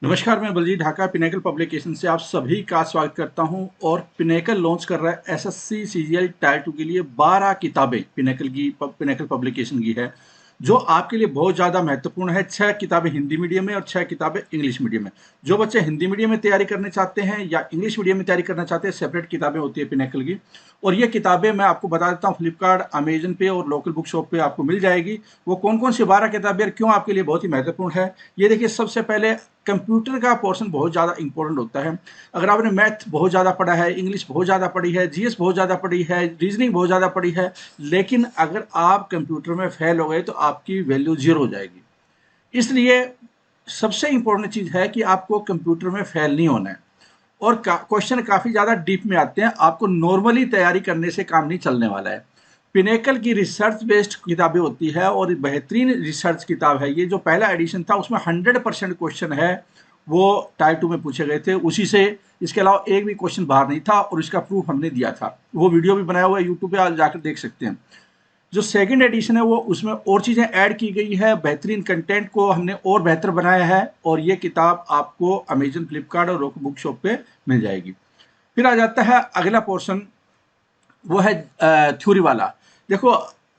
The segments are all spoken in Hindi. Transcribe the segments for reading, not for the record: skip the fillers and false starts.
नमस्कार, मैं बलजीत ढाका पिनेकल पब्लिकेशन से आप सभी का स्वागत करता हूं। और पिनेकल लॉन्च कर रहा है एसएससी सीजीएल टायर 2 के लिए 12 किताबें पिनेकल पब्लिकेशन की है, जो आपके लिए बहुत ज़्यादा महत्वपूर्ण है। 6 किताबें हिंदी मीडियम में और 6 किताबें इंग्लिश मीडियम में। जो बच्चे हिंदी मीडियम में तैयारी करने चाहते हैं या इंग्लिश मीडियम में तैयारी करना चाहते हैं, सेपरेट किताबें होती है पिनेकल की। और ये किताबें मैं आपको बता देता हूँ, फ्लिपकार्ट, अमेजन पे और लोकल बुक शॉप पे आपको मिल जाएगी। वो कौन कौन सी 12 किताबें और क्यों आपके लिए बहुत ही महत्वपूर्ण है, ये देखिए। सबसे पहले कंप्यूटर का पोर्शन बहुत ज़्यादा इंपॉर्टेंट होता है। अगर आपने मैथ बहुत ज़्यादा पढ़ा है, इंग्लिश बहुत ज़्यादा पढ़ी है, जीएस बहुत ज़्यादा पढ़ी है, रीजनिंग बहुत ज़्यादा पढ़ी है, लेकिन अगर आप कंप्यूटर में फेल हो गए तो आपकी वैल्यू जीरो हो जाएगी। इसलिए सबसे इंपॉर्टेंट चीज़ है कि आपको कंप्यूटर में फेल नहीं होना है। और क्वेश्चन काफ़ी ज़्यादा डीप में आते हैं, आपको नॉर्मली तैयारी करने से काम नहीं चलने वाला है। पिनेकल की रिसर्च बेस्ड किताबें होती है और बेहतरीन रिसर्च किताब है ये। जो पहला एडिशन था उसमें 100% क्वेश्चन है वो टाइप 2 में पूछे गए थे उसी से। इसके अलावा एक भी क्वेश्चन बाहर नहीं था और इसका प्रूफ हमने दिया था। वो वीडियो भी बनाया हुआ है, यूट्यूब पे आप जाकर देख सकते हैं। जो सेकंड एडिशन है वो उसमें और चीज़ें ऐड की गई है, बेहतरीन कंटेंट को हमने और बेहतर बनाया है। और ये किताब आपको अमेजन, फ्लिपकार्ट और रोक बुक शॉप पे मिल जाएगी। फिर आ जाता है अगला पोर्शन, वो है थ्योरी वाला। देखो,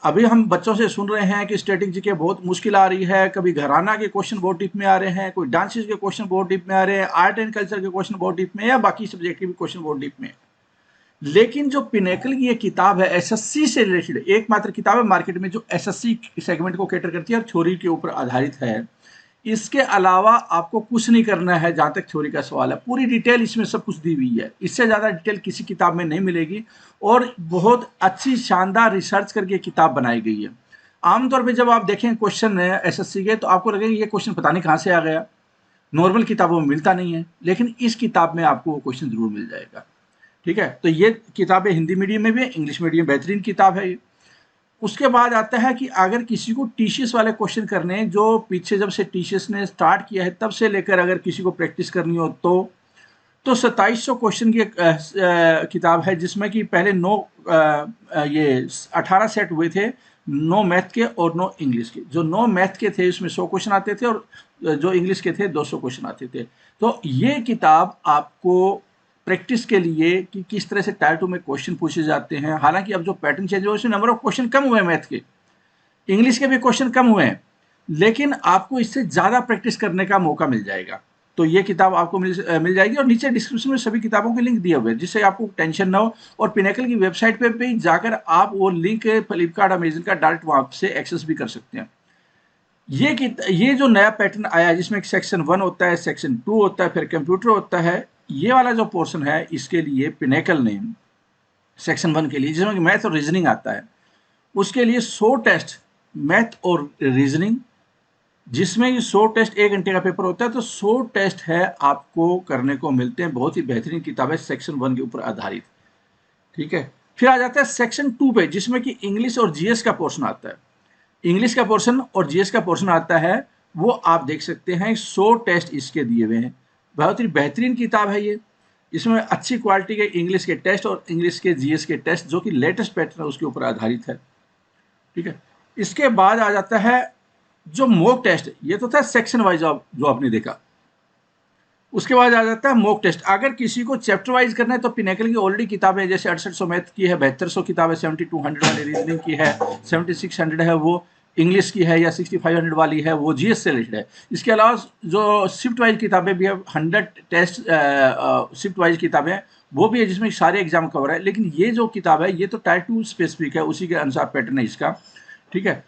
अभी हम बच्चों से सुन रहे हैं कि स्टैटिक के बहुत मुश्किल आ रही है, कभी घराना के क्वेश्चन बहुत डीप में आ रहे हैं, कोई डांसेस के क्वेश्चन बहुत डीप में आ रहे हैं, आर्ट एंड कल्चर के क्वेश्चन बहुत डीप में, या बाकी सब्जेक्ट के भी क्वेश्चन बहुत डीप में। लेकिन जो पिनेकल की ये किताब है एसएससी से रिलेटेड एकमात्र किताब है मार्केट में जो एसएससी सेगमेंट को कैटर करती है और थ्योरी के ऊपर आधारित है। इसके अलावा आपको कुछ नहीं करना है। जहां तक थ्योरी का सवाल है, पूरी डिटेल इसमें सब कुछ दी हुई है। इससे ज़्यादा डिटेल किसी किताब में नहीं मिलेगी और बहुत अच्छी शानदार रिसर्च करके किताब बनाई गई है। आमतौर पे जब आप देखें क्वेश्चन एसएससी के, तो आपको लगेगा ये क्वेश्चन पता नहीं कहाँ से आ गया, नॉर्मल किताबों में मिलता नहीं है। लेकिन इस किताब में आपको वो क्वेश्चन जरूर मिल जाएगा। ठीक है, तो ये किताबें हिंदी मीडियम में भी है, इंग्लिश मीडियम, बेहतरीन किताब है ये। उसके बाद आता है कि अगर किसी को टीसीएस वाले क्वेश्चन करने, जो पीछे जब से टीसीएस ने स्टार्ट किया है तब से लेकर अगर किसी को प्रैक्टिस करनी हो तो 2700 क्वेश्चन की एक किताब है, जिसमें कि पहले 9 ये 18 सेट हुए थे, 9 मैथ के और 9 इंग्लिश के। जो 9 मैथ के थे उसमें 100 क्वेश्चन आते थे और जो इंग्लिश के थे 200 क्वेश्चन आते थे। तो ये किताब आपको प्रैक्टिस के लिए कि किस तरह से टायर 2 में क्वेश्चन पूछे जाते हैं। हालांकि अब जो पैटर्न चेंज हुआ उसमें नंबर ऑफ क्वेश्चन कम हुए हैं, मैथ के, इंग्लिश के भी क्वेश्चन कम हुए हैं, लेकिन आपको इससे ज़्यादा प्रैक्टिस करने का मौका मिल जाएगा। तो ये किताब आपको मिल जाएगी और नीचे डिस्क्रिप्शन में सभी किताबों के लिंक दिए हुए हैं, जिससे आपको टेंशन ना हो। और पिनेकल की वेबसाइट पे भी जाकर आप वो लिंक फ्लिपकार्ट, अमेजन का डायरेक्ट वहाँ से एक्सेस भी कर सकते हैं। ये जो नया पैटर्न आया है, जिसमें सेक्शन 1 होता है, सेक्शन 2 होता है, फिर कंप्यूटर होता है, ये वाला जो पोर्शन है इसके लिए पिनेकल ने सेक्शन 1 के लिए, जिसमें मैथ और रीजनिंग आता है, उसके लिए 100 टेस्ट मैथ और रीजनिंग, जिसमें ये 100 टेस्ट 1 घंटे का पेपर होता है। तो 100 टेस्ट है आपको करने को मिलते हैं। बहुत ही बेहतरीन किताब है सेक्शन 1 के ऊपर आधारित। ठीक है, फिर आ जाता है सेक्शन 2 पे, जिसमें कि इंग्लिश और जीएस का पोर्शन आता है। इंग्लिश का पोर्शन और जीएस का पोर्शन आता है, वो आप देख सकते हैं। 100 टेस्ट इसके दिए हुए हैं। बहुत ही बेहतरीन किताब है ये। इसमें अच्छी क्वालिटी के इंग्लिश के टेस्ट और इंग्लिश के जीएस के टेस्ट, जो कि लेटेस्ट पैटर्न है उसके ऊपर आधारित है। ठीक है, इसके बाद आ जाता है जो मॉक टेस्ट। ये तो था सेक्शन वाइज जो आपने देखा। उसके बाद आ जाता है मॉक टेस्ट। अगर किसी को चैप्टर वाइज करना है तो पिनेकल की ऑलरेडी किताबें, जैसे 6800 मैथ की है, 7200 किताब है, 7200 वाली रीजनिंग की है, 7600 है वो इंग्लिश की है, या 6500 वाली है वो जीएस से रिलेटेड है। इसके अलावा जो शिफ्ट वाइज किताबें भी है, 100 टेस्ट शिफ्ट वाइज किताबें हैं, वो भी है, जिसमें सारे एग्जाम कवर है। लेकिन ये जो किताब है ये तो टायर 2 स्पेसिफिक है, उसी के अनुसार पैटर्न है इसका। ठीक है,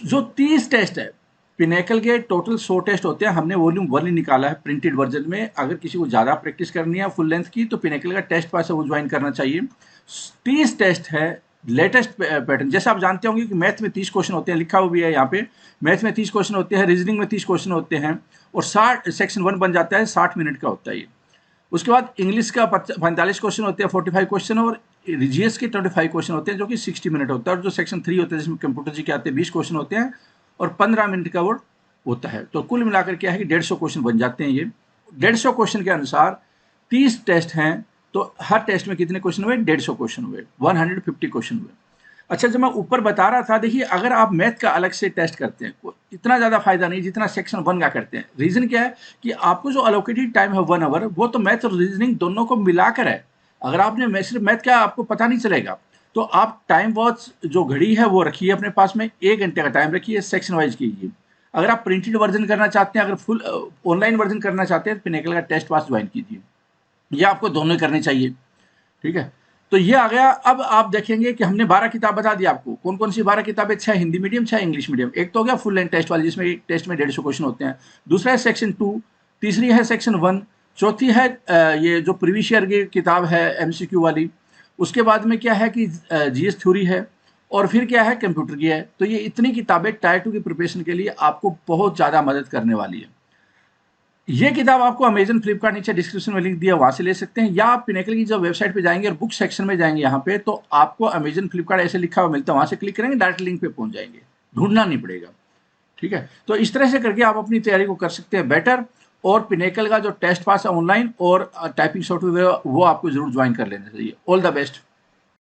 जो 30 टेस्ट है पिनेकल के, टोटल 100 टेस्ट होते हैं। हमने वॉल्यूम 1 ही निकाला है प्रिंटेड वर्जन में। अगर किसी को ज़्यादा प्रैक्टिस करनी है फुल लेंथ की, तो पिनेकल का टेस्ट पास है वो ज्वाइन करना चाहिए। 30 टेस्ट है, लेटेस्ट पैटर्न। जैसे आप जानते होंगे कि मैथ में 30 क्वेश्चन होते हैं, लिखा हुआ भी है यहाँ पे। मैथ में 30 क्वेश्चन होते हैं, रीजनिंग में 30 क्वेश्चन होते हैं, और 60 सेक्शन 1 बन जाता है, 60 मिनट का होता है ये। उसके बाद इंग्लिश का 45 क्वेश्चन होते हैं, 45 क्वेश्चन, और जीएस के 25 क्वेश्चन होते हैं, जो कि 60 मिनट होता है। और जो सेक्शन 3 होता है, जिसमें कंप्यूटर जी के आते हैं, 20 क्वेश्चन होते हैं और 15 मिनट का वो होता है। तो कुल मिलाकर क्या है कि 150 क्वेश्चन बन जाते हैं ये। 150 क्वेश्चन के अनुसार 30 टेस्ट हैं, तो हर टेस्ट में कितने क्वेश्चन हुए? 150 क्वेश्चन हुए, 150 क्वेश्चन हुए। अच्छा, जो मैं ऊपर बता रहा था, देखिए अगर आप मैथ का अलग से टेस्ट करते हैं, इतना ज़्यादा फायदा नहीं जितना सेक्शन 1 का करते हैं। रीज़न क्या है कि आपको जो अलोकेटेड टाइम है 1 आवर, वो तो मैथ और रीजनिंग दोनों को मिलाकर है। अगर आपने सिर्फ मैथ का, आपको पता नहीं चलेगा। तो आप टाइम वॉच जो घड़ी है वो रखिए अपने पास में, 1 घंटे का टाइम रखिए, सेक्शन वाइज कीजिए। अगर आप प्रिंटेड वर्जन करना चाहते हैं, अगर फुल ऑनलाइन वर्जन करना चाहते हैं, तो पिनेकल का टेस्ट पास ज्वाइन कीजिए। ये आपको दोनों करने चाहिए। ठीक है, तो ये आ गया। अब आप देखेंगे कि हमने 12 किताब बता दी आपको, कौन कौन सी 12 किताबें, 6 हिंदी मीडियम, 6 इंग्लिश मीडियम। एक तो हो गया फुल लेंथ टेस्ट वाली, जिसमें एक टेस्ट में 150 क्वेश्चन होते हैं। दूसरा है सेक्शन 2, तीसरी है सेक्शन 1, चौथी है ये जो प्रीवियस ईयर की किताब है एमसीक्यू वाली। उसके बाद में क्या है कि जीएस थ्योरी है, और फिर क्या है, कंप्यूटर की है। तो ये इतनी किताबें टायर 2 की प्रिपरेशन के लिए आपको बहुत ज़्यादा मदद करने वाली है। ये किताब आपको अमेजन, फ्लिपकार्ट, नीचे डिस्क्रिप्शन में लिंक दिया, वहां से ले सकते हैं, या आप पिनेकल की जब वेबसाइट पे जाएंगे और बुक सेक्शन में जाएंगे, यहाँ पे तो आपको अमेजन, फ्लिपकार्ट ऐसे लिखा हुआ मिलता है, वहां से क्लिक करेंगे, डायरेक्ट लिंक पे पहुंच जाएंगे, ढूंढना नहीं पड़ेगा। ठीक है, तो इस तरह से करके आप अपनी तैयारी को कर सकते हैं बेटर। और पिनेकल का जो टेस्ट पास है ऑनलाइन और टाइपिंग सॉफ्टवेयर, वो आपको जरूर ज्वाइन कर लेना चाहिए। All the best.